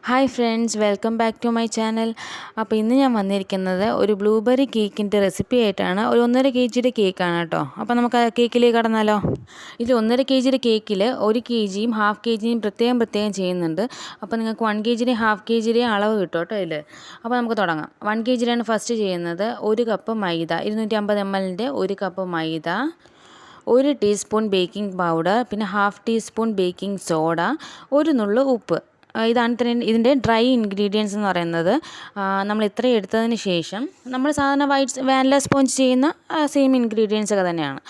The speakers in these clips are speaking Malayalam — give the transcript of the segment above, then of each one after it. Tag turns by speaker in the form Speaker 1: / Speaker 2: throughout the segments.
Speaker 1: Hi friends, welcome back to my channel. അപ്പോൾ ഇന്ന് ഞാൻ വന്നിരിക്കുന്നത് ഒരു ബ്ലൂബെറി കേക്കിൻ്റെ റെസിപ്പി ആയിട്ടാണ്. ഒരു 1.5 kg കേക്കാണ് കേട്ടോ. അപ്പോൾ നമുക്ക് ആ കേക്കിലേക്ക് കടന്നാലോ. ഇതിൽ 1.5 kg കേക്കിൽ 1 kg-യും 1/2 kg-യും പ്രത്യേകം ചെയ്യുന്നുണ്ട്. അപ്പോൾ നിങ്ങൾക്ക് 1 kg-യും 1/2 kg-യും അളവ് കിട്ടും കേട്ടോ ഇതിൽ. അപ്പോൾ നമുക്ക് തുടങ്ങാം. 1 kg-യാണ് ഫസ്റ്റ് ചെയ്യുന്നത്. 1 കപ്പ് മൈദ, 250 ml-ൻ്റെ 1 കപ്പ് മൈദ, 1 ടീസ്പൂൺ ബേക്കിംഗ് പൗഡർ, പിന്നെ 1/2 ടീസ്പൂൺ ബേക്കിംഗ് സോഡ, ഒരു നുള്ളു ഉപ്പ്. ഇതാണ് ഇതിൻ്റെ ഡ്രൈ ഇൻഗ്രീഡിയൻസ് എന്ന് പറയുന്നത്. നമ്മൾ ഇത്രയും എടുത്തതിന് ശേഷം നമ്മൾ സാധാരണ വാനില സ്പോഞ്ച് ചെയ്യുന്ന സെയിം ഇൻഗ്രീഡിയൻസ് ഒക്കെ തന്നെയാണ്.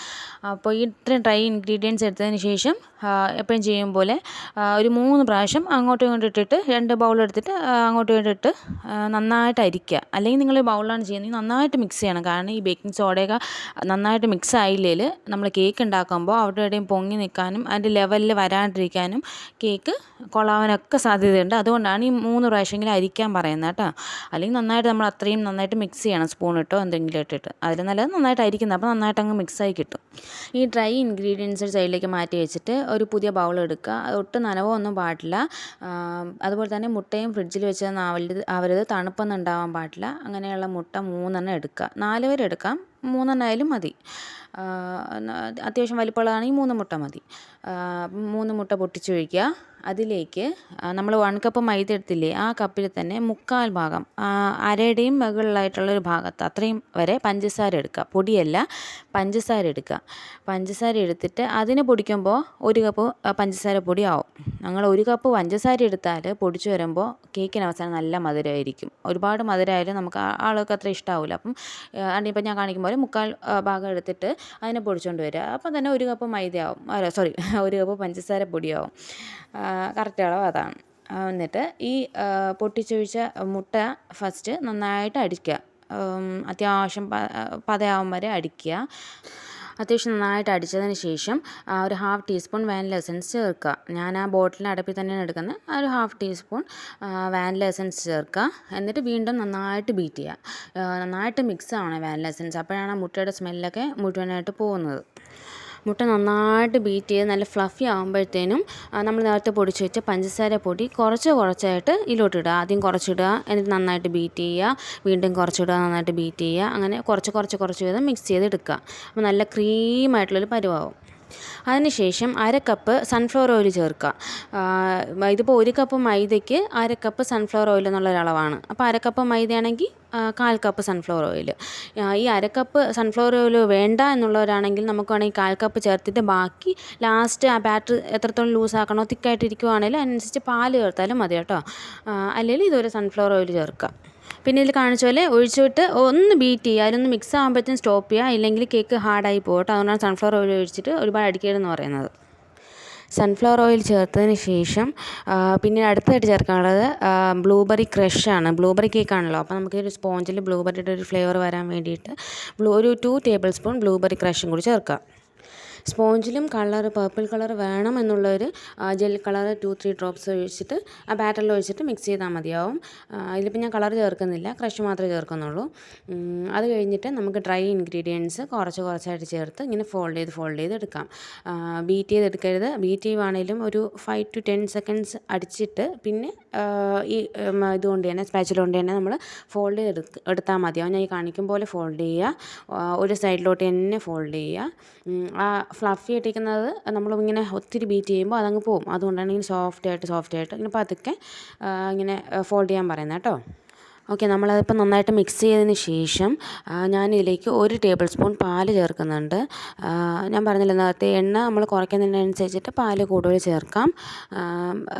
Speaker 1: അപ്പോൾ ഈ ഇത്രയും ഡ്രൈ ഇൻഗ്രീഡിയൻസ് എടുത്തതിന് ശേഷം എപ്പോഴും ചെയ്യും പോലെ ഒരു 3 പ്രാവശ്യം അങ്ങോട്ടും ഇങ്ങോട്ടും ഇട്ടിട്ട് 2 ബൗൾ എടുത്തിട്ട് അങ്ങോട്ടും ഇങ്ങോട്ടും ഇട്ട് നന്നായിട്ട് അരിക്കുക. അല്ലെങ്കിൽ നിങ്ങൾ ബൗളാണ് ചെയ്യുന്നത്, നന്നായിട്ട് മിക്സ് ചെയ്യണം. കാരണം ഈ ബേക്കിംഗ് സോഡയൊക്കെ നന്നായിട്ട് മിക്സ് ആയില്ലെങ്കിൽ നമ്മൾ കേക്ക് ഉണ്ടാക്കുമ്പോൾ അവിടെ എവിടെയും പൊങ്ങി നിൽക്കാനും അതിൻ്റെ ലെവലിൽ വരാണ്ടിരിക്കാനും കേക്ക് കൊള്ളാവാനൊക്കെ സാധ്യതയുണ്ട്. അതുകൊണ്ടാണ് ഈ 3 പ്രാവശ്യമെങ്കിലും അരിക്കാൻ പറയുന്നത് കേട്ടോ. അല്ലെങ്കിൽ നന്നായിട്ട് നമ്മൾ അത്രയും നന്നായിട്ട് മിക്സ് ചെയ്യണം, സ്പൂൺ ഇട്ടോ എന്തെങ്കിലും ഇട്ടിട്ട്. അതിൽ നല്ലത് നന്നായിട്ട് അരിക്കുന്നത്, അപ്പോൾ നന്നായിട്ട് അങ്ങ് മിക്സായി കിട്ടും. ഈ ഡ്രൈ ഇൻഗ്രീഡിയൻസ് സൈഡിലേക്ക് മാറ്റി വെച്ചിട്ട് ഒരു പുതിയ ബൗൾ എടുക്കുക. ഒട്ടും നനവൊന്നും പാടില്ല. അതുപോലെ തന്നെ മുട്ടയും ഫ്രിഡ്ജിൽ വെച്ച് ആവരുത്, തണുപ്പൊന്നും ഉണ്ടാവാൻ പാടില്ല. അങ്ങനെയുള്ള മുട്ട 3 എടുക്കുക. 4 വരെ എടുക്കാം, 3 ആയാലും മതി. അത്യാവശ്യം വലിപ്പമുള്ളതാണെങ്കിൽ 3 മുട്ട മതി. 3 മുട്ട പൊട്ടിച്ചൊഴിക്കുക. അതിലേക്ക് നമ്മൾ 1 കപ്പ് മൈദ എടുത്തില്ലേ, ആ കപ്പിൽ തന്നെ 1/4 ഭാഗം, അരയുടെയും മുകളിലായിട്ടുള്ളൊരു ഭാഗത്ത് അത്രയും വരെ പഞ്ചസാര എടുക്കുക. പൊടിയല്ല, പഞ്ചസാര എടുക്കുക. പഞ്ചസാര എടുത്തിട്ട് അതിന് പൊടിക്കുമ്പോൾ 1 കപ്പ് പഞ്ചസാര പൊടി ആവും. ഞങ്ങൾ 1 കപ്പ് പഞ്ചസാര എടുത്താൽ പൊടിച്ചു വരുമ്പോൾ കേക്കിന് അവസാനം നല്ല മധുരമായിരിക്കും. ഒരുപാട് മധുരമായാലും നമുക്ക് ആൾക്ക് അത്ര ഇഷ്ടമാവില്ല. അപ്പം ഇപ്പം ഞാൻ കാണിക്കും പോലെ 1/4 ഭാഗം എടുത്തിട്ട് അതിനെ പൊടിച്ചുകൊണ്ട് വരിക. അപ്പം തന്നെ 1 കപ്പ് മൈദയാവും, 1 കപ്പ് പഞ്ചസാര പൊടിയാവും. കറക്റ്റ് അളവ് അതാണ്. എന്നിട്ട് ഈ പൊട്ടിച്ചൊഴിച്ച മുട്ട ഫസ്റ്റ് നന്നായിട്ട് അടിക്കുക. അത്യാവശ്യം പതയാവും വരെ അടിക്കുക. അത്യാവശ്യം നന്നായിട്ട് അടിച്ചതിന് ശേഷം ഒരു 1/2 ടീസ്പൂൺ വാനില എസൻസ് ചേർക്കുക. ഞാൻ ആ ബോട്ടിലിൻ്റെ അടപ്പിൽ തന്നെയാണ് എടുക്കുന്നത്. ഒരു 1/2 ടീസ്പൂൺ വാനില എസൻസ് ചേർക്കുക. എന്നിട്ട് വീണ്ടും നന്നായിട്ട് ബീറ്റ് ചെയ്യുക. നന്നായിട്ട് മിക്സ് ആവണം വാനില എസൻസ്, അപ്പോഴാണ് ആ മുട്ടയുടെ സ്മെല്ലൊക്കെ മുഴുവനായിട്ട് പോകുന്നത്. മുട്ട നന്നായിട്ട് ബീറ്റ് ചെയ്ത് നല്ല ഫ്ലഫി ആകുമ്പോഴത്തേനും നമ്മൾ നേരത്തെ പൊടിച്ച് വെച്ച പഞ്ചസാര പൊടി കുറച്ചായിട്ട് ഇതിലോട്ടിടുക. ആദ്യം കുറച്ചിടുക, എന്നിട്ട് നന്നായിട്ട് ബീറ്റ് ചെയ്യുക, വീണ്ടും കുറച്ചിടുക, നന്നായിട്ട് ബീറ്റ് ചെയ്യുക. അങ്ങനെ കുറച്ച് വീതം മിക്സ് ചെയ്തെടുക്കുക. അപ്പോൾ നല്ല ക്രീമായിട്ടുള്ളൊരു പരുവാകും. അതിനുശേഷം 1/2 കപ്പ് സൺഫ്ലവർ ഓയിൽ ചേർക്കുക. ഇതിപ്പോൾ 1 കപ്പ് മൈദയ്ക്ക് 1/2 കപ്പ് സൺഫ്ലവർ ഓയിൽ എന്നുള്ളൊരളവാണ്. അപ്പോൾ 1/2 കപ്പ് മൈദയാണെങ്കിൽ 1/4 കപ്പ് സൺഫ്ലവർ ഓയിൽ. ഈ 1/2 കപ്പ് സൺഫ്ലവർ ഓയിൽ വേണ്ട എന്നുള്ളവരാണെങ്കിൽ നമുക്ക് വേണമെങ്കിൽ 1/4 കപ്പ് ചേർത്തിട്ട് ബാക്കി ലാസ്റ്റ് ആ ബാറ്റർ എത്രത്തോളം ലൂസാക്കണോ, തിക്കായിട്ടിരിക്കുവാണെങ്കിൽ അതിനനുസരിച്ച് പാല് ചേർത്താലും മതി കേട്ടോ. അല്ലെങ്കിൽ ഇതൊരു സൺഫ്ലവർ ഓയിൽ ചേർക്കുക. പിന്നെ ഇതിൽ കാണിച്ച പോലെ ഒഴിച്ചിട്ട് ഒന്ന് ബീറ്റ് ചെയ്യുക. അതിലൊന്ന് മിക്സ് ആകുമ്പോഴത്തേനും സ്റ്റോപ്പ് ചെയ്യുക, ഇല്ലെങ്കിൽ കേക്ക് ഹാർഡായി പോകട്ടെ. അതുകൊണ്ടാണ് സൺഫ്ലവർ ഓയിൽ ഒഴിച്ചിട്ട് ഒരുപാട് അടിക്കരുതെന്ന് പറയുന്നത്. സൺഫ്ലവർ ഓയിൽ ചേർത്തതിന് ശേഷം പിന്നെ അടുത്തായിട്ട് ചേർക്കാനുള്ളത് ബ്ലൂബെറി ക്രഷാണ്. ബ്ലൂബെറി കേക്കാണല്ലോ, അപ്പോൾ നമുക്ക് ഒരു സ്പോഞ്ചിൽ ബ്ലൂബെറിയുടെ ഒരു ഫ്ലേവർ വരാൻ വേണ്ടിയിട്ട് ഒരു 2 ടേബിൾ സ്പൂൺ ബ്ലൂബെറി ക്രഷും കൂടി ചേർക്കുക. സ്പോഞ്ചിലും പർപ്പിൾ കളർ വേണം എന്നുള്ളവർ ജെൽ കളർ 2-3 ഡ്രോപ്സ് ഒഴിച്ചിട്ട് ആ ബാറ്ററിൽ ഒഴിച്ചിട്ട് മിക്സ് ചെയ്താൽ മതിയാവും. ഇതിലിപ്പോൾ ഞാൻ കളർ ചേർക്കുന്നില്ല, ക്രഷ് മാത്രമേ ചേർക്കുന്നുള്ളൂ. അത് കഴിഞ്ഞിട്ട് നമുക്ക് ഡ്രൈ ഇൻഗ്രീഡിയൻസ് കുറച്ചായിട്ട് ചേർത്ത് ഇങ്ങനെ ഫോൾഡ് ചെയ്ത് എടുക്കാം. ബീറ്റ് ചെയ്തെടുക്കരുത്. ബീറ്റ് ചെയ്യുവാണെങ്കിലും ഒരു 5 to 10 സെക്കൻഡ്സ് അടിച്ചിട്ട് പിന്നെ ഈ ഇതുകൊണ്ട് തന്നെ സ്പാച്ചില കൊണ്ട് തന്നെ നമ്മൾ ഫോൾഡ് എടുത്താൽ മതിയാവും. ഞാൻ ഈ കാണിക്കും പോലെ ഫോൾഡ് ചെയ്യുക. ഒരു സൈഡിലോട്ട് തന്നെ ഫോൾഡ് ചെയ്യുക. ആ ഫ്ലഫി ആയിട്ടിരിക്കുന്നത് നമ്മളിങ്ങനെ ഒത്തിരി ബീറ്റ് ചെയ്യുമ്പോൾ അതങ്ങ് പോകും. അതുകൊണ്ടാണ് ഇങ്ങനെ സോഫ്റ്റായിട്ട് ഇങ്ങനെ പതുക്കെ ഇങ്ങനെ ഫോൾഡ് ചെയ്യാൻ പറയുന്നത് കേട്ടോ. ഓക്കെ, നമ്മളതിപ്പോൾ നന്നായിട്ട് മിക്സ് ചെയ്തതിന് ശേഷം ഞാനിതിലേക്ക് 1 ടേബിൾ സ്പൂൺ പാല് ചേർക്കുന്നുണ്ട്. ഞാൻ പറഞ്ഞില്ല നേരത്തെ, എണ്ണ നമ്മൾ കുറയ്ക്കുന്നതിനനുസരിച്ചിട്ട് പാല് കൂടുതൽ ചേർക്കാം.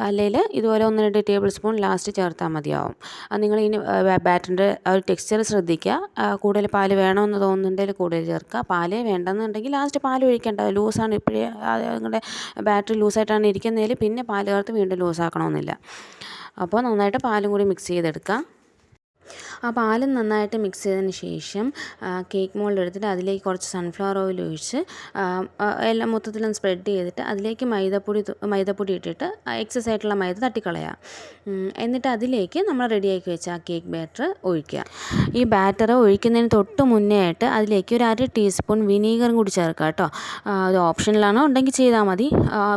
Speaker 1: അല്ലെങ്കിൽ ഇതുപോലെ 1-2 ടേബിൾ സ്പൂൺ ലാസ്റ്റ് ചേർത്താൽ മതിയാവും. നിങ്ങൾ ഇനി ബാറ്ററിൻ്റെ ഒരു ടെക്സ്ചർ ശ്രദ്ധിക്കുക. കൂടുതൽ പാല് വേണമെന്ന് തോന്നുന്നുണ്ടെങ്കിൽ കൂടുതൽ ചേർക്കുക. പാലേ വേണ്ടെന്നുണ്ടെങ്കിൽ ലാസ്റ്റ് പാൽ ഒഴിക്കേണ്ട. ലൂസാണ് ഇപ്പോഴേ നിങ്ങളുടെ ബാറ്ററി ലൂസായിട്ടാണ് ഇരിക്കുന്നതിൽ പിന്നെ പാല് ചേർത്ത് വീണ്ടും ലൂസാക്കണമെന്നില്ല. അപ്പോൾ നന്നായിട്ട് പാലും കൂടി മിക്സ് ചെയ്തെടുക്കുക. ആ പാലും നന്നായിട്ട് മിക്സ് ചെയ്തതിന് ശേഷം കേക്ക് മോൾഡ് എടുത്തിട്ട് അതിലേക്ക് കുറച്ച് സൺഫ്ലവർ ഓയിൽ ഒഴിച്ച് എല്ലാം മൊത്തത്തിലും സ്പ്രെഡ് ചെയ്തിട്ട് അതിലേക്ക് മൈദപ്പൊടി ഇട്ടിട്ട് എക്സസ് ആയിട്ടുള്ള മൈദ തട്ടിക്കളയുക. എന്നിട്ട് അതിലേക്ക് നമ്മൾ റെഡിയാക്കി വെച്ച ആ കേക്ക് ബാറ്റർ ഒഴിക്കുക. ഈ ബാറ്റർ ഒഴിക്കുന്നതിന് തൊട്ട് മുന്നേ ആയിട്ട് അതിലേക്ക് ഒരു 1/2 ടീസ്പൂൺ വിനീഗറും കൂടി ചേർക്കുക കേട്ടോ. അത് ഓപ്ഷനിലാണോ ഉണ്ടെങ്കിൽ ചെയ്താൽ മതി.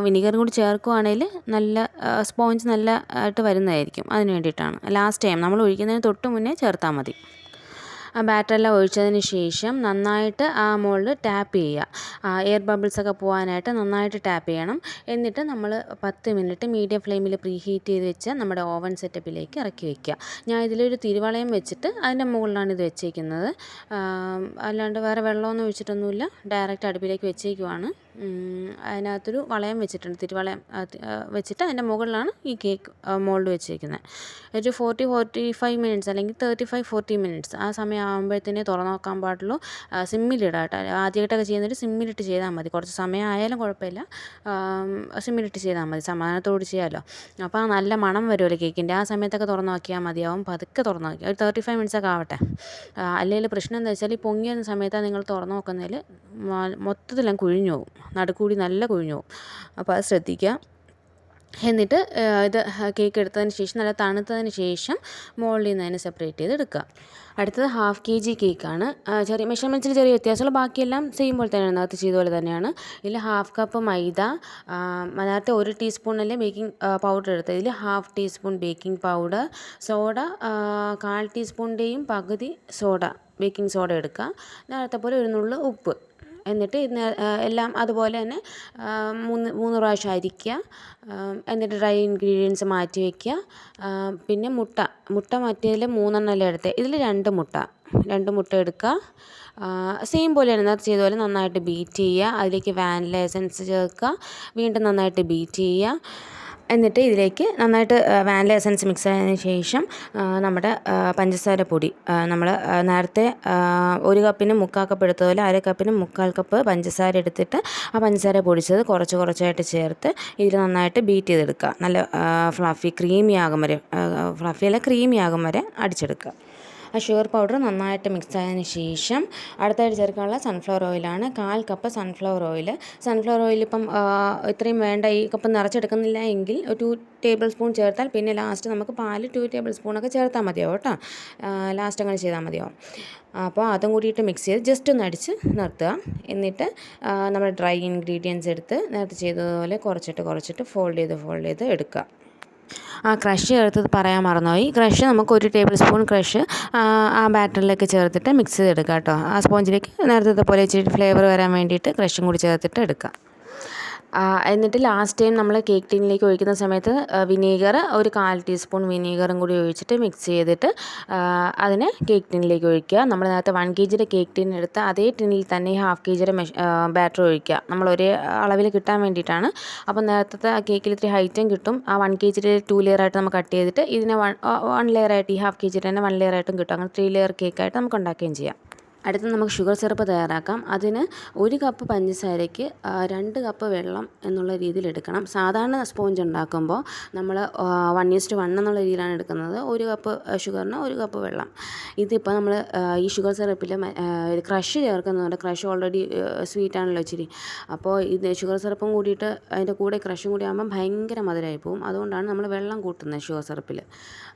Speaker 1: വിനീഗറും കൂടി ചേർക്കുകയാണെങ്കിൽ നല്ല സ്പോഞ്ച് നല്ല ആയിട്ട് വരുന്നതായിരിക്കും. അതിന് വേണ്ടിയിട്ടാണ്. ലാസ്റ്റ് ടൈം നമ്മൾ ഒഴിക്കുന്നതിന് തൊട്ട് മുന്നേ ചേർത്താൽ മതി. ആ ബാറ്ററെല്ലാം ഒഴിച്ചതിന് ശേഷം നന്നായിട്ട് ആ മുകളിൽ ടാപ്പ് ചെയ്യുക. എയർ ബബിൾസൊക്കെ പോകാനായിട്ട് നന്നായിട്ട് ടാപ്പ് ചെയ്യണം. എന്നിട്ട് നമ്മൾ 10 മിനിറ്റ് മീഡിയം ഫ്ലെയിമിൽ പ്രീ ഹീറ്റ് ചെയ്ത് വെച്ച് നമ്മുടെ ഓവൻ സെറ്റപ്പിലേക്ക് ഇറക്കി വയ്ക്കുക. ഞാൻ ഇതിലൊരു തിരുവളയം വെച്ചിട്ട് അതിൻ്റെ മുകളിലാണ് ഇത് വെച്ചേക്കുന്നത്. അല്ലാണ്ട് വേറെ വെള്ളമൊന്നും ഒഴിച്ചിട്ടൊന്നുമില്ല. ഡയറക്റ്റ് അടുപ്പിലേക്ക് വെച്ചേക്കുവാണ്. അതിനകത്തൊരു വളയം വെച്ചിട്ടുണ്ട്, തിരുവളയം വെച്ചിട്ട് അതിൻ്റെ മുകളിലാണ് ഈ കേക്ക് മോൾഡ് വെച്ചിരിക്കുന്നത്. ഒരു 40-45 മിനിറ്റ്സ് അല്ലെങ്കിൽ 35-40 മിനിറ്റ്സ് ആ സമയം ആകുമ്പോഴത്തേനേ തുറന്ന് നോക്കാൻ പാടുള്ളൂ. സിമ്മിലിടാം കേട്ടോ. ആദ്യമായിട്ടൊക്കെ ചെയ്യുന്നൊരു സിമ്മിലിട്ട് ചെയ്താൽ മതി. കുറച്ച് സമയം ആയാലും കുഴപ്പമില്ല, സിമ്മിലിട്ട് ചെയ്താൽ മതി. സമാധാനത്തോട് ചെയ്യാമല്ലോ. അപ്പോൾ നല്ല മണം വരുമല്ലോ കേക്കിൻ്റെ. ആ സമയത്തൊക്കെ തുറന്ന് നോക്കിയാൽ മതിയാവും. പതുക്കെ തുറന്ന് നോക്കിയാൽ ഒരു 35 മിനിറ്റ്സൊക്കെ ആവട്ടെ. അല്ലെങ്കിൽ പ്രശ്നം എന്താ വെച്ചാൽ ഈ പൊങ്ങി വരുന്ന സമയത്താണ് നിങ്ങൾ തുറന്ന് നോക്കുന്നതിൽ മൊത്തത്തിലും കുഴിഞ്ഞു പോകും. നടുക്കൂടി നല്ല കുഴിഞ്ഞു പോകും. അപ്പോൾ അത് ശ്രദ്ധിക്കുക. എന്നിട്ട് ഇത് കേക്ക് എടുത്തതിന് ശേഷം നല്ല തണുത്തതിന് ശേഷം മോൾഡിൽ നിന്ന് അതിനെ സെപ്പറേറ്റ് ചെയ്ത് എടുക്കുക. അടുത്തത് 1/2 kg കേക്കാണ്. ചെറിയ മെഷർമെൻറ്റ്സിൽ ചെറിയ വ്യത്യാസമുള്ള, ബാക്കിയെല്ലാം സെയിം പോലെ തന്നെയാണ്, അതിനകത്ത് ചെയ്ത പോലെ തന്നെയാണ്. ഇതിൽ 1/2 കപ്പ് മൈദ, അതിനകത്ത് 1 ടീസ്പൂണല്ലേ ബേക്കിംഗ് പൗഡർ എടുത്തത്. ഇതിൽ 1/2 ടീസ്പൂൺ ബേക്കിംഗ് പൗഡർ, സോഡ 1/4 ടീസ്പൂണിൻ്റെയും പകുതി സോഡ, ബേക്കിംഗ് സോഡ എടുക്കുക. നേരത്തെ പോലെ ഒരു നുള്ള് ഉപ്പ്. എന്നിട്ട് എല്ലാം അതുപോലെ തന്നെ 3 പ്രാവശ്യം അരിക്കുക. എന്നിട്ട് ഡ്രൈ ഇൻഗ്രീഡിയൻസ് മാറ്റി വയ്ക്കുക. പിന്നെ മുട്ട മറ്റേതിൽ 3 എണ്ണമല്ലേ എടുത്തത്, ഇതിൽ 2 മുട്ട എടുക്കുക. സെയിം പോലെയാണ് നേരത്തെ ചെയ്ത പോലെ നന്നായിട്ട് ബീറ്റ് ചെയ്യുക. അതിലേക്ക് വാനില എസൻസ് ചേർക്കുക. വീണ്ടും നന്നായിട്ട് ബീറ്റ് ചെയ്യുക. എന്നിട്ട് ഇതിലേക്ക് നന്നായിട്ട് വാനില എസൻസ് മിക്സ് ആയതിനു ശേഷം നമ്മുടെ പഞ്ചസാര പൊടി, നമ്മൾ നേരത്തെ 1 കപ്പിന് 3/4 കപ്പ് എടുത്തതുപോലെ 1/2 കപ്പിന് 3/4 കപ്പ് പഞ്ചസാര എടുത്തിട്ട് ആ പഞ്ചസാര പൊടിച്ചത് കുറച്ചായിട്ട് ചേർത്ത് ഇതിൽ നന്നായിട്ട് ബീറ്റ് ചെയ്തെടുക്കുക. നല്ല ക്രീമി ആകും വരെ അടിച്ചെടുക്കുക. ആ ഷുഗർ പൗഡർ നന്നായിട്ട് മിക്സ് ആയതിനു ശേഷം അടുത്തായിട്ട് ചേർക്കാനുള്ള സൺഫ്ലവർ ഓയിലാണ്. 1/4 കപ്പ് സൺഫ്ലവർ ഓയിൽ ഇപ്പം ഇത്രയും വേണ്ട, ഈ കപ്പ് നിറച്ചെടുക്കുന്നില്ല എങ്കിൽ 2 ടേബിൾ സ്പൂൺ ചേർത്താൽ പിന്നെ ലാസ്റ്റ് നമുക്ക് പാല് 2 ടേബിൾ സ്പൂണൊക്കെ ചേർത്താൽ മതിയാവും കേട്ടോ. ലാസ്റ്റ് അങ്ങനെ ചെയ്താൽ മതിയാവും. അപ്പോൾ അതും കൂടിയിട്ട് മിക്സ് ചെയ്ത് ജസ്റ്റ് ഒന്ന് അടിച്ച് നിർത്തുക. എന്നിട്ട് നമ്മുടെ ഡ്രൈ ഇൻഗ്രീഡിയൻസ് എടുത്ത് നേരത്തെ ചെയ്തതുപോലെ കുറച്ചിട്ട് ഫോൾഡ് ചെയ്ത് എടുക്കുക. ക്രഷ് ചേർത്തത് പറയാൻ മറന്നുപോയി. ക്രഷ് നമുക്ക് 1 ടേബിൾ സ്പൂൺ ക്രഷ് ആ ബാറ്ററിലേക്ക് ചേർത്തിട്ട് മിക്സ് ചെയ്തെടുക്കുക കേട്ടോ. ആ സ്പോഞ്ചിലേക്ക് നേരത്തെ പോലെ ഇച്ചിരി ഫ്ലേവർ വരാൻ വേണ്ടിയിട്ട് ക്രഷും കൂടി ചേർത്തിട്ട് എടുക്കുക. എന്നിട്ട് ലാസ്റ്റ് ടൈം നമ്മൾ കേക്ക് ടിന്നിലേക്ക് ഒഴിക്കുന്ന സമയത്ത് വിനീഗർ 1/4 ടീസ്പൂൺ വിനീഗറും കൂടി ഒഴിച്ചിട്ട് മിക്സ് ചെയ്തിട്ട് അതിനെ കേക്ക് ടിന്നിലേക്ക് ഒഴിക്കുക. നമ്മൾ നേരത്തെ 1 kgയുടെ കേക്ക് ടിൻ എടുത്ത അതേ ടിന്നിൽ തന്നെ 1/2 kgയുടെ ബാറ്റർ ഒഴിക്കുക. നമ്മൾ ഒരേ അളവിൽ കിട്ടാൻ വേണ്ടിയിട്ടാണ്. അപ്പം നേരത്തെ ആ കേക്കിൽ ഇത്തിരി ഹൈറ്റും കിട്ടും. ആ 1 kgയുടെ 2 ലെയറായിട്ട് നമുക്ക് കട്ട് ചെയ്തിട്ട് ഇതിനെ 1 ലെയറായിട്ട്, ഈ 1/2 kgയുടെ തന്നെ 1 ലെയറായിട്ടും കിട്ടും. അങ്ങനെ 3 ലെയർ കേക്കായിട്ട് നമുക്ക് ഉണ്ടാക്കുകയും ചെയ്യാം. അടുത്ത് നമുക്ക് ഷുഗർ സിറപ്പ് തയ്യാറാക്കാം. അതിന് 1 കപ്പ് പഞ്ചസാരയ്ക്ക് 2 കപ്പ് വെള്ളം എന്നുള്ള രീതിയിൽ എടുക്കണം. സാധാരണ സ്പോഞ്ച് ഉണ്ടാക്കുമ്പോൾ നമ്മൾ 1:1 എന്നുള്ള രീതിയിലാണ് എടുക്കുന്നത്. 1 കപ്പ് ഷുഗറിന് 1 കപ്പ് വെള്ളം. ഇതിപ്പോൾ നമ്മൾ ഈ ഷുഗർ സിറപ്പിൽ ക്രഷ് ചേർക്കുന്നുണ്ട്. ക്രഷ് ഓൾറെഡി സ്വീറ്റാണല്ലോ ഇച്ചിരി. അപ്പോൾ ഇത് ഷുഗർ സിറപ്പും കൂടിയിട്ട് അതിൻ്റെ കൂടെ ക്രഷും കൂടി ആകുമ്പം ഭയങ്കര മധുരമായി പോകും. അതുകൊണ്ടാണ് നമ്മൾ വെള്ളം കൂട്ടുന്നത് ഷുഗർ സിറപ്പിൽ.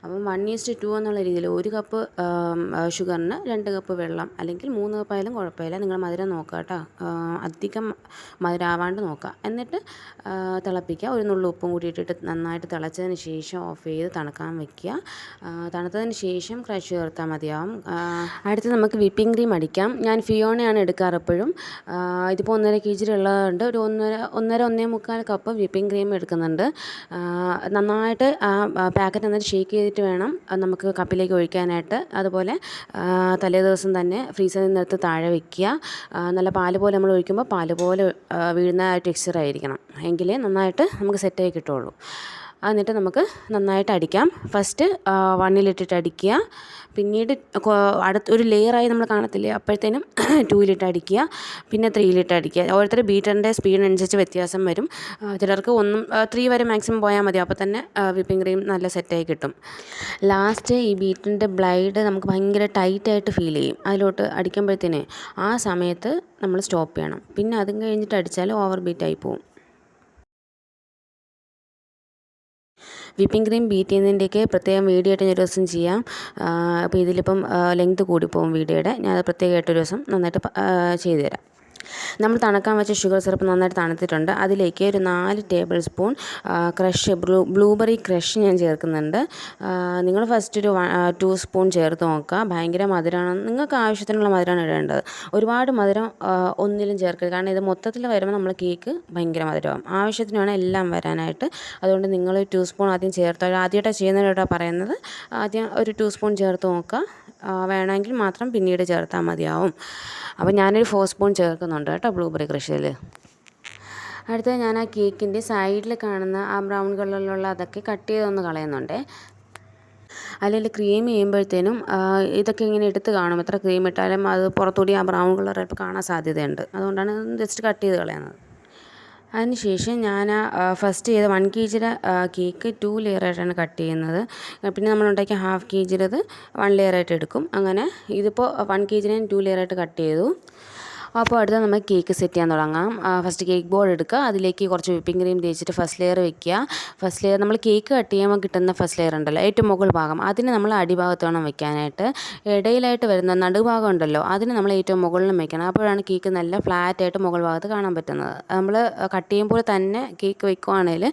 Speaker 1: അപ്പം 1:2 എന്നുള്ള രീതിയിൽ 1 കപ്പ് ഷുഗറിന് 2 കപ്പ് വെള്ളം, അല്ലെങ്കിൽ 3 കപ്പായാലും കുഴപ്പമില്ല. നിങ്ങൾ മധുരം നോക്കുക കേട്ടോ. അധികം മധുരമാവാണ്ട് നോക്കുക. എന്നിട്ട് തിളപ്പിക്കുക. 1 നുള്ളു ഉപ്പും കൂടി ഇട്ടിട്ട് നന്നായിട്ട് തിളച്ചതിന് ശേഷം ഓഫ് ചെയ്ത് തണുക്കാൻ വയ്ക്കുക. തണുത്തതിന് ശേഷം ക്രഷ് ചേർത്താൽ മതിയാവും. അടുത്ത് നമുക്ക് വിപ്പിംഗ് ക്രീം അടിക്കാം. ഞാൻ ഫിയോണയാണ് എടുക്കാറ് എപ്പോഴും. ഇതിപ്പോൾ 1.5 kg ഉള്ളതുകൊണ്ട് ഒരു 1.5 കപ്പ് വിപ്പിംഗ് ക്രീം എടുക്കുന്നുണ്ട്. നന്നായിട്ട് ആ പാക്കറ്റ് നന്നായിട്ട് ഷേക്ക് ചെയ്തിട്ട് വേണം നമുക്ക് കപ്പിലേക്ക് ഒഴിക്കാനായിട്ട്. അതുപോലെ തലേ ദിവസം തന്നെ ഫ്രീസറിൽ നിന്നെടുത്ത് താഴെ വയ്ക്കുക. നല്ല പാല് പോലെ നമ്മൾ ഒഴിക്കുമ്പോൾ പാല് പോലെ വീഴുന്ന ടെക്സ്ചർ ആയിരിക്കണം, എങ്കിലേ നന്നായിട്ട് നമുക്ക് സെറ്റായി കിട്ടുള്ളൂ. എന്നിട്ട് നമുക്ക് നന്നായിട്ട് അടിക്കാം. ഫസ്റ്റ് 1-ലിട്ടിട്ട് അടിക്കുക, പിന്നീട് ഒരു ലെയറായി നമ്മൾ കാണത്തില്ലേ, അപ്പോഴത്തേനും 2-ലിട്ട് അടിക്കുക, പിന്നെ 3-ലിട്ട് അടിക്കുക. ഓരോരുത്തർ ബീറ്ററിൻ്റെ സ്പീഡിനനുസരിച്ച് വ്യത്യാസം വരും. ചിലർക്ക് 3 വരെ മാക്സിമം പോയാൽ മതി, അപ്പോൾ തന്നെ വിപ്പിംഗ് ക്രീം നല്ല സെറ്റായി കിട്ടും. ലാസ്റ്റ് ഈ ബീറ്ററിൻ്റെ ബ്ലൈഡ് നമുക്ക് ഭയങ്കര ടൈറ്റായിട്ട് ഫീൽ ചെയ്യും. അതിലോട്ട് അടിക്കുമ്പോഴത്തേനെ ആ സമയത്ത് നമ്മൾ സ്റ്റോപ്പ് ചെയ്യണം. പിന്നെ അതും കഴിഞ്ഞിട്ട് അടിച്ചാൽ ഓവർ ബീറ്റായി പോകും. വിപ്പിംഗ് ക്രീം ബീറ്റ് ചെയ്യുന്നതിൻ്റെയൊക്കെ പ്രത്യേകം വീഡിയോ ആയിട്ട് ഞാൻ ഒരു ദിവസം ചെയ്യാം. അപ്പോൾ ഇതിലിപ്പം ലെങ്ത് കൂടിപ്പോകും വീഡിയോയുടെ. ഞാൻ അത് പ്രത്യേകമായിട്ടൊരു ദിവസം നന്നായിട്ട് ചെയ്തു തരാം. നമ്മൾ തണുക്കാൻ വെച്ച ഷുഗർ സിറപ്പ് നന്നായിട്ട് തണുത്തിട്ടുണ്ട്. അതിലേക്ക് ഒരു 4 ടേബിൾ സ്പൂൺ ബ്ലൂബെറി ക്രഷ് ഞാൻ ചേർക്കുന്നുണ്ട്. നിങ്ങൾ ഫസ്റ്റ് ഒരു 2 സ്പൂൺ ചേർത്ത് നോക്കുക. ഭയങ്കര മധുരമാണ്, നിങ്ങൾക്ക് ആവശ്യത്തിനുള്ള മധുരമാണ് ഇടേണ്ടത്. ഒരുപാട് മധുരം ഒന്നിലും ചേർക്കരുത്, കാരണം ഇത് മൊത്തത്തിൽ വരുമ്പോൾ നമ്മൾ കേക്ക് ഭയങ്കര മധുരമാകും. ആവശ്യത്തിന് വേണം എല്ലാം വരാനായിട്ട്. അതുകൊണ്ട് നിങ്ങൾ 2 സ്പൂൺ ആദ്യം ചേർത്ത്, ആദ്യമായിട്ടാണ് ചെയ്യുന്നവരോടാണ് പറയുന്നത്, ആദ്യം ഒരു 2 സ്പൂൺ ചേർത്ത് നോക്കുക. വേണമെങ്കിൽ മാത്രം പിന്നീട് ചേർത്താൽ മതിയാവും. അപ്പോൾ ഞാനൊരു 4 സ്പൂൺ ചേർക്കുന്നുണ്ട് കേട്ടോ ബ്ലൂബെറി ക്രഷിൽ. അടുത്തത് ഞാൻ ആ കേക്കിൻ്റെ സൈഡിൽ കാണുന്ന ആ ബ്രൗൺ കളറിലുള്ള അതൊക്കെ കട്ട് ചെയ്തൊന്ന് കളയുന്നുണ്ട്. അല്ലെങ്കിൽ ക്രീം ചെയ്യുമ്പോഴത്തേനും ഇതൊക്കെ ഇങ്ങനെ എടുത്ത് കാണും. എത്ര ക്രീം ഇട്ടാലും അത് പുറത്തുകൂടി ആ ബ്രൗൺ കളർ ഇപ്പോൾ കാണാൻ സാധ്യതയുണ്ട്. അതുകൊണ്ടാണ് ജസ്റ്റ് കട്ട് ചെയ്ത് കളയുന്നത്. അതിനുശേഷം ഞാൻ ഫസ്റ്റ് ചെയ്ത 1 kg കേക്ക് 2 ലെയറായിട്ടാണ് കട്ട് ചെയ്യുന്നത്. പിന്നെ നമ്മളുണ്ടാക്കിയ 1/2 kg 1 ലെയറായിട്ട് എടുക്കും. അങ്ങനെ ഇതിപ്പോൾ 1 kg 2 ലെയറായിട്ട് കട്ട് ചെയ്തു. അപ്പോൾ അടുത്ത നമുക്ക് കേക്ക് സെറ്റ് ചെയ്യാൻ തുടങ്ങാം. ഫസ്റ്റ് കേക്ക് ബോർഡ് എടുക്കുക, അതിലേക്ക് കുറച്ച് വിപ്പിംഗ് ക്രീം തേച്ചിട്ട് ഫസ്റ്റ് ലെയർ വെക്കുക. ഫസ്റ്റ് ലെയർ നമ്മൾ കേക്ക് കട്ട് ചെയ്യുമ്പോൾ കിട്ടുന്ന ഫസ്റ്റ് ലെയർ ഉണ്ടല്ലോ, ഏറ്റവും മുകൾ ഭാഗം, അതിന് നമ്മൾ അടിഭാഗത്ത് വേണം വെക്കാനായിട്ട്. ഇടയിലായിട്ട് വരുന്ന നടുഭാഗം ഉണ്ടല്ലോ, അതിന് നമ്മൾ ഏറ്റവും മുകളിലും വെക്കണം. അപ്പോഴാണ് കേക്ക് നല്ല ഫ്ലാറ്റായിട്ട് മുകൾ ഭാഗത്ത് കാണാൻ പറ്റുന്നത്. നമ്മൾ കട്ട് ചെയ്യുമ്പോൾ തന്നെ കേക്ക് വെക്കുവാണെങ്കിൽ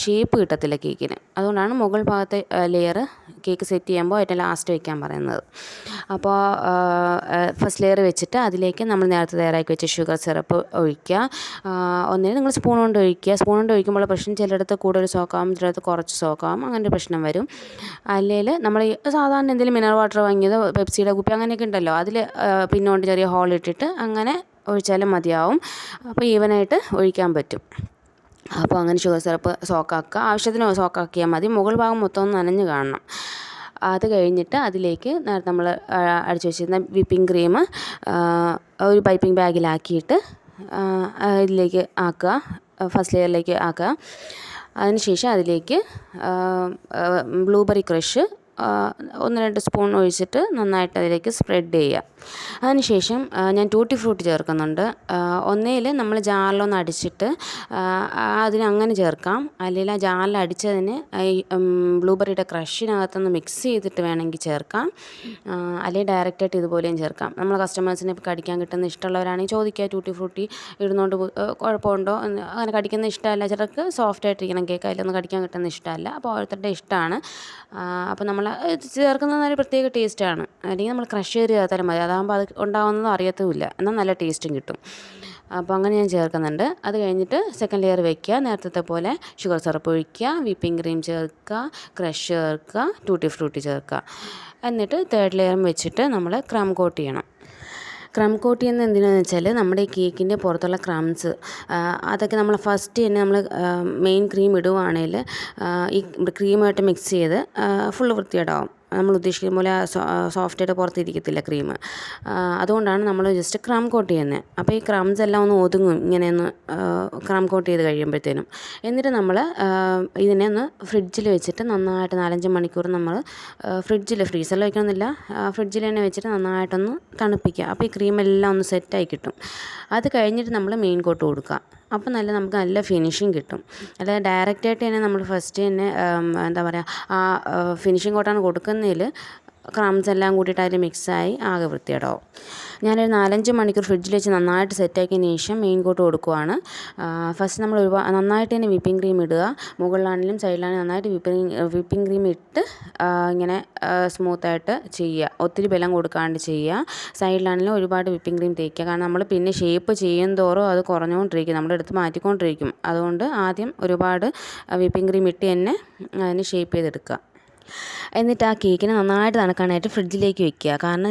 Speaker 1: ഷേപ്പ് കിട്ടത്തില്ല കേക്കിന്. അതുകൊണ്ടാണ് മുകൾ ഭാഗത്തെ ലെയർ കേക്ക് സെറ്റ് ചെയ്യുമ്പോൾ ഏറ്റവും ലാസ്റ്റ് വെക്കാൻ പറയുന്നത്. അപ്പോൾ ഫസ്റ്റ് ലെയർ വെച്ചിട്ട് അതിലേക്ക് നമ്മൾ നേരത്തെ തയ്യാറാക്കി വെച്ച ഷുഗർ സിറപ്പ് ഒഴിക്കുക. ഒന്നിന് നിങ്ങൾ സ്പൂൺ കൊണ്ട് ഒഴിക്കുക. സ്പൂൺ കൊണ്ട് ഒഴിക്കുമ്പോൾ പ്രശ്നം ചിലയിടത്ത് കൂടുതൽ സോക്കാവും, ചിലയിടത്ത് കുറച്ച് സോക്കാവും, അങ്ങനെ ഒരു പ്രശ്നം വരും. അല്ലെങ്കിൽ നമ്മൾ സാധാരണ എന്തെങ്കിലും മിനറൽ വാട്ടർ വാങ്ങിയത്, പെപ്സിയുടെ കുപ്പി അങ്ങനെയൊക്കെ ഉണ്ടല്ലോ, അതിൽ പിന്നോട്ട് ചെറിയ ഹോൾ ഇട്ടിട്ട് അങ്ങനെ ഒഴിച്ചാലും മതിയാവും. അപ്പോൾ ഈവനായിട്ട് ഒഴിക്കാൻ പറ്റും. അപ്പോൾ അങ്ങനെ ഷുഗർ സിറപ്പ് സോക്കാക്കുക, ആവശ്യത്തിന് സോക്കാക്കിയാൽ മതി. മുകൾ ഭാഗം മൊത്തം നനഞ്ഞ് കാണണം. അത് കഴിഞ്ഞിട്ട് അതിലേക്ക് നേരത്തെ നമ്മൾ അടിച്ചു വെച്ചിരുന്ന വിപ്പിംഗ് ക്രീം ഒരു പൈപ്പിംഗ് ബാഗിലാക്കിയിട്ട് ഇതിലേക്ക് ആക്കുക, ഫസ്റ്റ് ലെയറിലേക്ക് ആക്കുക. അതിനുശേഷം അതിലേക്ക് ബ്ലൂബെറി ക്രഷ് 1-2 സ്പൂൺ ഒഴിച്ചിട്ട് നന്നായിട്ട് അതിലേക്ക് സ്പ്രെഡ് ചെയ്യുക. അതിനുശേഷം ഞാൻ ടൂട്ടി ഫ്രൂട്ടി ചേർക്കുന്നുണ്ട്. ഒന്നേൽ നമ്മൾ ജാറിലൊന്ന് അടിച്ചിട്ട് അതിനങ്ങനെ ചേർക്കാം, അല്ലെങ്കിൽ ആ ജാറിൽ അടിച്ചതിന് ഈ ബ്ലൂബെറിയുടെ ക്രഷിനകത്തൊന്ന് മിക്സ് ചെയ്തിട്ട് വേണമെങ്കിൽ ചേർക്കാം, അല്ലെങ്കിൽ ഡയറക്റ്റായിട്ട് ഇതുപോലെയും ചേർക്കാം. നമ്മൾ കസ്റ്റമേഴ്സിന് കടിക്കാൻ കിട്ടുന്ന ഇഷ്ടമുള്ളവരാണെങ്കിൽ ചോദിക്കുക, ടൂട്ടി ഫ്രൂട്ടി ഇടുന്നതുകൊണ്ട് കുഴപ്പമുണ്ടോ, അങ്ങനെ കടിക്കുന്ന ഇഷ്ടമല്ല, ചിലർക്ക് സോഫ്റ്റ് ആയിട്ടിരിക്കണം കേക്ക്, അതിലൊന്നും കടിക്കാൻ കിട്ടുന്ന ഇഷ്ടമല്ല. അപ്പോൾ ഓരോരുത്തരുടെ ഇഷ്ടമാണ്. അപ്പോൾ നമ്മൾ ചേർക്കുന്നത് ഒരു പ്രത്യേക ടേസ്റ്റാണ്. അല്ലെങ്കിൽ നമ്മൾ ക്രഷ് ചെയ്ത് ചേർത്താലും മതി, അതാകുമ്പോൾ അത് ഉണ്ടാകുന്നതും അറിയത്തുമില്ല, എന്നാൽ നല്ല ടേസ്റ്റും കിട്ടും. അപ്പോൾ അങ്ങനെ ഞാൻ ചേർക്കുന്നുണ്ട്. അത് കഴിഞ്ഞിട്ട് സെക്കൻഡ് ലെയർ വയ്ക്കുക, നേരത്തെ പോലെ ഷുഗർ സിറപ്പ് ഒഴിക്കുക, വിപ്പിംഗ് ക്രീം ചേർക്കുക, ക്രഷ് ചേർക്കുക, ടൂട്ടി ഫ്രൂട്ടി ചേർക്കുക. എന്നിട്ട് തേർഡ് ലെയറും വെച്ചിട്ട് നമ്മൾ ക്രം കോട്ട് ചെയ്യണം. ക്രം കോട്ട് ചെയ്യുന്നത് എന്തിനാണെന്ന് വെച്ചാൽ നമ്മുടെ ഈ കേക്കിൻ്റെ പുറത്തുള്ള ക്രംസ് അതൊക്കെ നമ്മൾ ഫസ്റ്റ് തന്നെ നമ്മൾ മെയിൻ ക്രീം ഇടുവാണെങ്കിൽ ഈ ക്രീമായിട്ട് മിക്സ് ചെയ്ത് ഫുള്ള് വൃത്തികേടാവും. നമ്മൾ ഉദ്ദേശിക്കുന്ന പോലെ സോഫ്റ്റായിട്ട് പുറത്തിരിക്കത്തില്ല ക്രീം. അതുകൊണ്ടാണ് നമ്മൾ ജസ്റ്റ് ക്രം കോട്ട് ചെയ്യുന്നത്. അപ്പോൾ ഈ ക്രംസ് എല്ലാം ഒന്ന് ഒതുങ്ങും ഇങ്ങനെയൊന്ന് ക്രം കോട്ട് ചെയ്ത് കഴിയുമ്പോഴത്തേനും. എന്നിട്ട് നമ്മൾ ഇതിനെ ഒന്ന് ഫ്രിഡ്ജിൽ വെച്ചിട്ട് നന്നായിട്ട് 4-5 മണിക്കൂർ നമ്മൾ ഫ്രീസറിൽ വയ്ക്കണമെന്നില്ല, ഫ്രിഡ്ജിൽ തന്നെ വെച്ചിട്ട് നന്നായിട്ടൊന്ന് തണുപ്പിക്കുക. അപ്പോൾ ഈ ക്രീമെല്ലാം ഒന്ന് സെറ്റായി കിട്ടും. അത് കഴിഞ്ഞിട്ട് നമ്മൾ മെയിൻ കോട്ട് കൊടുക്കുക. അപ്പോൾ നമുക്ക് നല്ല ഫിനിഷിങ് കിട്ടും. അല്ലാതെ ഡയറക്റ്റായിട്ട് തന്നെ നമ്മൾ ഫസ്റ്റ് തന്നെ എന്താ പറയുക, ആ ഫിനിഷിങ് കോട്ടാണ് കൊടുക്കുന്നതിൽ ക്രംസ് എല്ലാം കൂട്ടിയിട്ട് അതിൽ മിക്സായി ആകെ വൃത്തികേടാവും. ഞാനൊരു 4-5 മണിക്കൂർ ഫ്രിഡ്ജിൽ വെച്ച് നന്നായിട്ട് സെറ്റാക്കിയതിന് ശേഷം മെയിൻ കോട്ട് കൊടുക്കുവാണ്. ഫസ്റ്റ് നമ്മൾ നന്നായിട്ട് തന്നെ വിപ്പിംഗ് ക്രീം ഇടുക. മുകളിലാണെങ്കിലും സൈഡിലാണെങ്കിലും നന്നായിട്ട് വിപ്പിംഗ് ക്രീം ഇട്ട് ഇങ്ങനെ സ്മൂത്തായിട്ട് ചെയ്യുക. ഒത്തിരി ബലം കൊടുക്കാണ്ട് ചെയ്യുക. സൈഡിലാണെങ്കിലും ഒരുപാട് വിപ്പിംഗ് ക്രീം തേക്കുക. കാരണം നമ്മൾ പിന്നെ ഷേപ്പ് ചെയ്യും തോറും അത് കുറഞ്ഞുകൊണ്ടിരിക്കും, നമ്മുടെ അടുത്ത് മാറ്റിക്കൊണ്ടിരിക്കും. അതുകൊണ്ട് ആദ്യം ഒരുപാട് വിപ്പിംഗ് ക്രീം ഇട്ട് തന്നെ അതിന് ഷേപ്പ് ചെയ്തെടുക്കുക. എന്നിട്ട് ആ കേക്കിനെ നന്നായിട്ട് തണുക്കാനായിട്ട് ഫ്രിഡ്ജിലേക്ക് വെക്കുക. കാരണം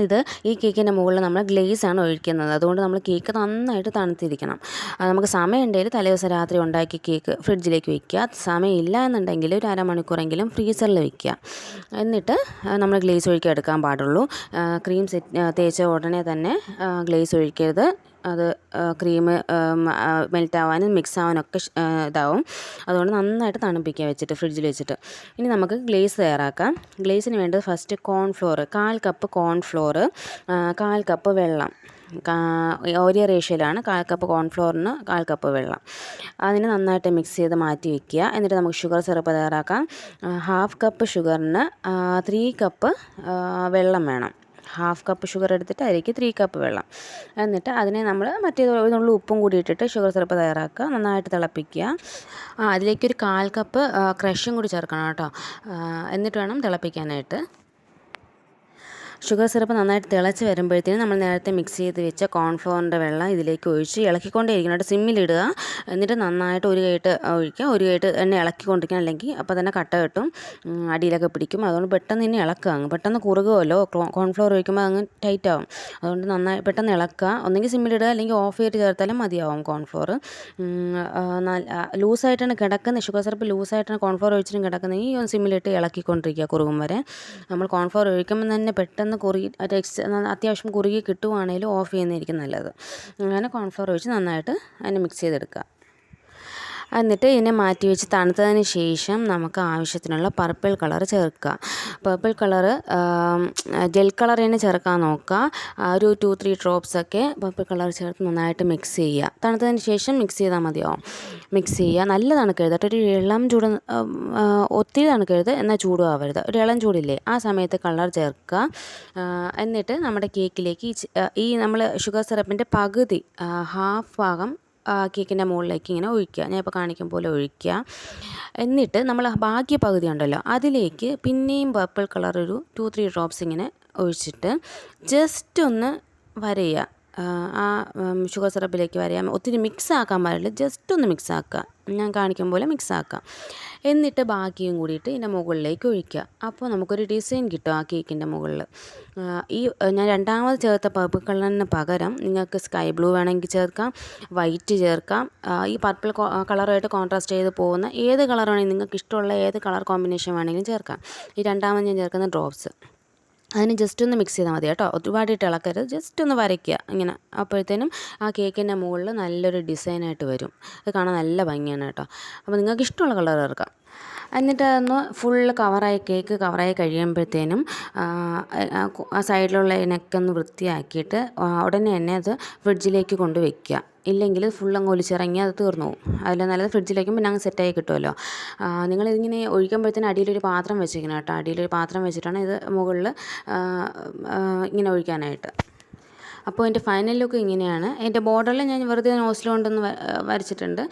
Speaker 1: ഈ കേക്കിൻ്റെ മുകളിൽ നമ്മൾ ഗ്ലേസാണ് ഒഴിക്കുന്നത്. അതുകൊണ്ട് നമ്മൾ കേക്ക് നന്നായിട്ട് തണുത്തിരിക്കണം. നമുക്ക് സമയമുണ്ടെങ്കിൽ തലേദിവസം രാത്രി ഉണ്ടാക്കിയ കേക്ക് ഫ്രിഡ്ജിലേക്ക് വെക്കുക. സമയമില്ല എന്നുണ്ടെങ്കിൽ ഒരു അരമണിക്കൂറെങ്കിലും ഫ്രീസറിൽ വെക്കുക. എന്നിട്ട് നമ്മൾ ഗ്ലേസ് ഒഴിക്കാൻ എടുക്കാൻ പാടുള്ളൂ. ക്രീം തേച്ച ഉടനെ തന്നെ ഗ്ലേസ് ഒഴിക്കരുത്. അത് ക്രീം മെൽറ്റ് ആവാനും മിക്സ് ആവാനൊക്കെ ഇതാവും. അതുകൊണ്ട് നന്നായിട്ട് തണുപ്പിക്കുക വെച്ചിട്ട് ഫ്രിഡ്ജിൽ വെച്ചിട്ട്. ഇനി നമുക്ക് ഗ്ലേസ് തയ്യാറാക്കാം. ഗ്ലേസിന് വേണ്ടത് first cornflour, 1/4 cup cornflour, 1/4 cup വെള്ളം. ഒരേ റേഷ്യോയിലാണ് 1/4 കപ്പ് കോൺഫ്ലോറിന് 1/4 കപ്പ് വെള്ളം. അതിന് നന്നായിട്ട് മിക്സ് ചെയ്ത് മാറ്റി വയ്ക്കുക. എന്നിട്ട് നമുക്ക് ഷുഗർ സിറപ്പ് തയ്യാറാക്കാം. 1/2 കപ്പ് ഷുഗറിന് 3 കപ്പ് വെള്ളം വേണം. 1/2 കപ്പ് ഷുഗർ എടുത്തിട്ട് അതിലേക്ക് 3 കപ്പ് വെള്ളം. എന്നിട്ട് അതിനെ നമ്മൾ മറ്റേതുള്ള ഉപ്പും കൂടി ഇട്ടിട്ട് ഷുഗർ സിറപ്പ് തയ്യാറാക്കുക. നന്നായിട്ട് തിളപ്പിക്കുക. അതിലേക്കൊരു 1/4 കപ്പ് ക്രഷും കൂടി ചേർക്കണം കേട്ടോ. എന്നിട്ട് വേണം തിളപ്പിക്കാനായിട്ട്. ഷുഗർ സിറപ്പ് നന്നായിട്ട് തിളച്ച് വരുമ്പോഴത്തേനും നമ്മൾ നേരത്തെ മിക്സ് ചെയ്ത് വെച്ച കോൺഫ്ലോറിൻ്റെ വെള്ളം ഇതിലേക്ക് ഒഴിച്ച് ഇളക്കിക്കൊണ്ടേയിരിക്കണം കേട്ടോ. സിമ്മിലിടുക. എന്നിട്ട് നന്നായിട്ട് ഒരു കൈയിട്ട് ഒഴിക്കുക, ഒരു കൈയിട്ട് എണ്ണ ഇളക്കിക്കൊണ്ടിരിക്കണം. അല്ലെങ്കിൽ അപ്പോൾ തന്നെ കട്ട കെട്ടും, അടിയിലൊക്കെ പിടിക്കും. അതുകൊണ്ട് പെട്ടെന്ന് തന്നെ ഇളക്കുക. അങ്ങ് പെട്ടെന്ന് കുറുകുമല്ലോ, കോൺഫ്ലോർ ഒഴിക്കുമ്പോൾ അങ്ങ് ടൈറ്റ് ആവും. അതുകൊണ്ട് നന്നായി പെട്ടെന്ന് ഇളക്കുക. ഒന്നെങ്കിൽ സിമ്മിലിടുക, അല്ലെങ്കിൽ ഓഫ് ചെയ്ത് ചേർത്താലും മതിയാവും കോൺഫ്ലോർ. ലൂസായിട്ടാണ് കിടക്കുന്നത്, ഷുഗർ സിറപ്പ് ലൂസായിട്ടാണ് കോൺഫ്ലോർ ഒഴിച്ചിട്ടും കിടക്കുന്നതെങ്കിൽ ഈ സിമ്മിലിട്ട് ഇളക്കിക്കൊണ്ടിരിക്കുക കുറുകും വരെ. നമ്മൾ കോൺഫ്ലോർ ഒഴിക്കുമ്പോൾ തന്നെ പെട്ടെന്ന് അത്യാവശ്യം കുറുകി കിട്ടുവാണെങ്കിലും ഓഫ് ചെയ്യുന്നതായിരിക്കും നല്ലത്. അങ്ങനെ കോൺഫ്ലോർ ഒഴിച്ച് നന്നായിട്ട് അതിനെ മിക്സ് ചെയ്തെടുക്കുക. എന്നിട്ട് ഇതിനെ മാറ്റി വെച്ച് തണുത്തതിന് ശേഷം നമുക്ക് ആവശ്യത്തിനുള്ള പർപ്പിൾ കളർ ചേർക്കുക. പർപ്പിൾ കളറ് ജെൽ കളർ തന്നെ ചേർക്കാൻ നോക്കുക. ഒരു 2-3 ഡ്രോപ്സൊക്കെ പർപ്പിൾ കളർ ചേർത്ത് നന്നായിട്ട് മിക്സ് ചെയ്യുക. തണുത്തതിന് ശേഷം മിക്സ് ചെയ്താൽ മതിയാവും. മിക്സ് ചെയ്യുക. നല്ല തണുക്കരുത് കേട്ടോ. ഒരു ഇളം ചൂട്, ഒത്തിരി തണുക്കരുത് എന്നാൽ ചൂടും ആവരുത്. ഒരു ഇളം ചൂടില്ലേ, ആ സമയത്ത് കളർ ചേർക്കുക. എന്നിട്ട് നമ്മുടെ കേക്കിലേക്ക് ഈ നമ്മൾ ഷുഗർ സിറപ്പിൻ്റെ പകുതി, 1/2 ഭാഗം കേക്കിൻ്റെ മുകളിലേക്ക് ഇങ്ങനെ ഒഴിക്കുക. ഞാൻ ഇപ്പോൾ കാണിക്കും പോലെ ഒഴിക്കുക. എന്നിട്ട് നമ്മൾ ബാക്കി പകുതി ഉണ്ടല്ലോ അതിലേക്ക് പിന്നെയും പർപ്പിൾ കളർ ഒരു 2-3 ഡ്രോപ്സ് ഇങ്ങനെ ഒഴിച്ചിട്ട് ജസ്റ്റ് ഒന്ന് വരയുക. ആ ഷുഗർ സിറപ്പിലേക്ക് വരയാൻ ഒത്തിരി മിക്സ് ആക്കാൻ പാടില്ല, ജസ്റ്റ് ഒന്ന് മിക്സ് ആക്കുക. ഞാൻ കാണിക്കും പോലെ മിക്സ് ആക്കുക. എന്നിട്ട് ബാക്കിയും കൂടിയിട്ട് ഇതിൻ്റെ മുകളിലേക്ക് ഒഴിക്കുക. അപ്പോൾ നമുക്കൊരു ഡിസൈൻ കിട്ടും ആ കേക്കിൻ്റെ മുകളിൽ. ഞാൻ രണ്ടാമത് ചേർത്ത പർപ്പിൾ കളറിന് പകരം നിങ്ങൾക്ക് സ്കൈ ബ്ലൂ വേണമെങ്കിൽ ചേർക്കാം, വൈറ്റ് ചേർക്കാം. ഈ പർപ്പിൾ കളറുമായിട്ട് കോൺട്രാസ്റ്റ് ചെയ്ത് പോകുന്ന ഏത് കളർ വേണമെങ്കിൽ നിങ്ങൾക്ക് ഇഷ്ടമുള്ള ഏത് കളർ കോമ്പിനേഷൻ വേണമെങ്കിലും ചേർക്കാം. ഈ രണ്ടാമത് ഞാൻ ചേർക്കുന്ന ഡ്രോപ്സ് അതിന് ജസ്റ്റ് ഒന്ന് മിക്സ് ചെയ്താൽ മതി കേട്ടോ. ഒരുപാടിട്ട് ഇളക്കരുത്, ജസ്റ്റ് ഒന്ന് വരയ്ക്കുക ഇങ്ങനെ. അപ്പോഴത്തേനും ആ കേക്കിൻ്റെ മുകളിൽ നല്ലൊരു ഡിസൈനായിട്ട് വരും. അത് കാണാൻ നല്ല ഭംഗിയാണ് കേട്ടോ. അപ്പോൾ നിങ്ങൾക്ക് ഇഷ്ടമുള്ള കളർ ചേർക്കാം. എന്നിട്ട് അതൊന്ന് ഫുള്ള് കേക്ക് കവറായി കഴിയുമ്പോഴത്തേനും ആ സൈഡിലുള്ള നെക്ക് ഒന്ന് വൃത്തിയാക്കിയിട്ട് ഉടനെ തന്നെ അത് ഫ്രിഡ്ജിലേക്ക് കൊണ്ട് വയ്ക്കുക. ഇല്ലെങ്കിൽ ഫുൾ അങ്ങ് ഒലിച്ചിറങ്ങി അത് തീർന്നു പോകും. അതിൽ നല്ലത് ഫ്രിഡ്ജിലേക്കും പിന്നെ അങ്ങ് സെറ്റായി കിട്ടുമല്ലോ. നിങ്ങളിതിങ്ങനെ ഒഴിക്കുമ്പോഴത്തേനും അടിയിലൊരു പാത്രം വെച്ചിരിക്കണം കേട്ടോ. അടിയിലൊരു പാത്രം വെച്ചിട്ടാണ് ഇത് മുകളിൽ ഇങ്ങനെ ഒഴിക്കാനായിട്ട്. അപ്പോൾ എൻ്റെ ഫൈനൽ ലുക്ക് ഇങ്ങനെയാണ്. എൻ്റെ ബോർഡറിൽ ഞാൻ വെറുതെ നോസിൽ കൊണ്ടൊന്ന് വരച്ചിട്ടുണ്ട്.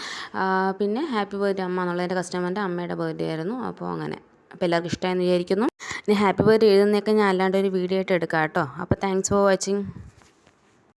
Speaker 1: പിന്നെ ഹാപ്പി ബർത്ത്ഡേ അമ്മ എന്നുള്ള എൻ്റെ കസ്റ്റമറിൻ്റെ അമ്മയുടെ ബർത്ത്ഡേ ആയിരുന്നു. അപ്പോൾ അങ്ങനെ. അപ്പോൾ എല്ലാവർക്കും ഇഷ്ടമായെന്ന് വിചാരിക്കുന്നു. ഇനി ഹാപ്പി ബർത്ത്ഡേ എഴുതുന്നതൊക്കെ ഞാൻ അല്ലാണ്ട് ഒരു വീഡിയോ ആയിട്ട് എടുക്കാം കേട്ടോ. അപ്പോൾ താങ്ക്സ് ഫോർ വാച്ചിങ്.